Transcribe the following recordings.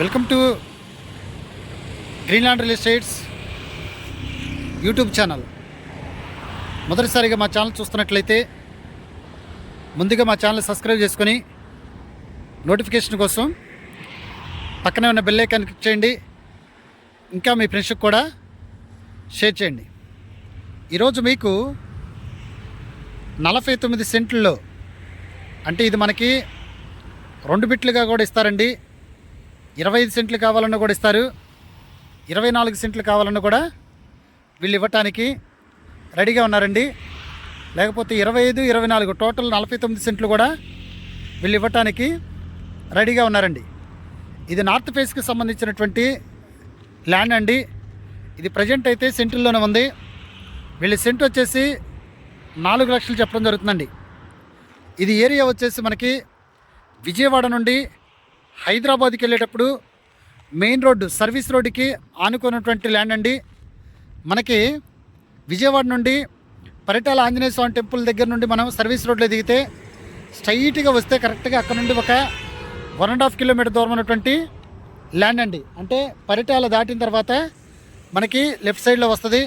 Welcome to Greenland real estates YouTube channel. మొదటిసారిగా మా channel చూస్తున్నట్లయితే ముందుగా మా ఛానల్ సబ్స్క్రైబ్ చేసుకొని నోటిఫికేషన్ కోసం పక్కనే ఉన్న బెల్ ఐకాన్ క్లిక్ చేయండి. ఇంకా మీ ఫ్రెండ్స్కి కూడా షేర్ చేయండి. ఈరోజు మీకు 49 సెంట్లలో, అంటే ఇది మనకి 2 బిట్లుగా కూడా ఇస్తారండి. 25 సెంట్లు కావాలన్నా కూడా ఇస్తారు, 24 సెంట్లు కావాలన్నా కూడా వీళ్ళు ఇవ్వటానికి రెడీగా ఉన్నారండి. లేకపోతే 25, 24 టోటల్ 49 సెంట్లు కూడా వీళ్ళు ఇవ్వటానికి రెడీగా ఉన్నారండి. ఇది నార్త్ ఫేస్కి సంబంధించినటువంటి ల్యాండ్ అండి. ఇది ప్రజెంట్ అయితే సెంటుల్లోనే ఉంది. వీళ్ళ సెంటు వచ్చేసి 4 లక్షలు చెప్పడం జరుగుతుందండి. ఇది ఏరియా వచ్చేసి మనకి విజయవాడ నుండి హైదరాబాద్కి వెళ్ళేటప్పుడు మెయిన్ రోడ్డు, సర్వీస్ రోడ్డుకి ఆనుకున్నటువంటి ల్యాండ్ అండి. మనకి విజయవాడ నుండి పరిటాల ఆంజనేయ స్వామి టెంపుల్ దగ్గర నుండి మనం సర్వీస్ రోడ్లో దిగితే స్ట్రైట్గా వస్తే కరెక్ట్గా అక్కడ నుండి ఒక 1.5 కిలోమీటర్ దూరం ఉన్నటువంటి ల్యాండ్ అండి. అంటే పరిటాల దాటిన తర్వాత మనకి లెఫ్ట్ సైడ్లో వస్తుంది.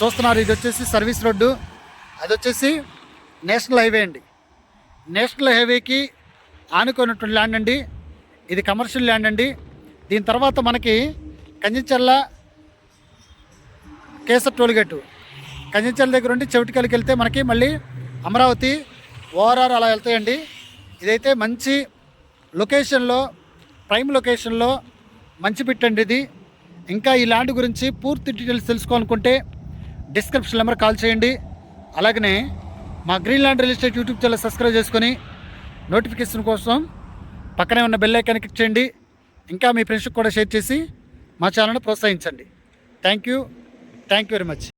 చూస్తున్నారు, ఇది వచ్చేసి సర్వీస్ రోడ్డు, అది వచ్చేసి నేషనల్ హైవే అండి. నేషనల్ హైవేకి ఆనుకున్నటువంటి ల్యాండ్ అండి. ఇది కమర్షియల్ ల్యాండ్ అండి. దీని తర్వాత మనకి కంచెంచర్ల కేసర్ టోల్గేటు, కంచెంచర్ల దగ్గర నుండి చవిటికల్కి వెళ్తే మనకి మళ్ళీ అమరావతి, ఓఆర్ఆర్ అలా వెళ్తాయండి. ఇదైతే మంచి లొకేషన్లో, ప్రైమ్ లొకేషన్లో మంచి బిట్ అండి ఇది. ఇంకా ఈ ల్యాండ్ గురించి పూర్తి డీటెయిల్స్ తెలుసుకోవాలనుకుంటే డిస్క్రిప్షన్ నెంబర్ కాల్ చేయండి. అలాగనే మా Greenland real estate YouTube channel subscribe చేసుకొని నోటిఫికేషన్ కోసం పక్కనే ఉన్న బెల్ ఐకాన్ క్లిక్ చేయండి. ఇంకా మీ ఫ్రెండ్స్కి కూడా షేర్ చేసి మా ఛానల్ని ప్రోత్సహించండి. Thank you very much.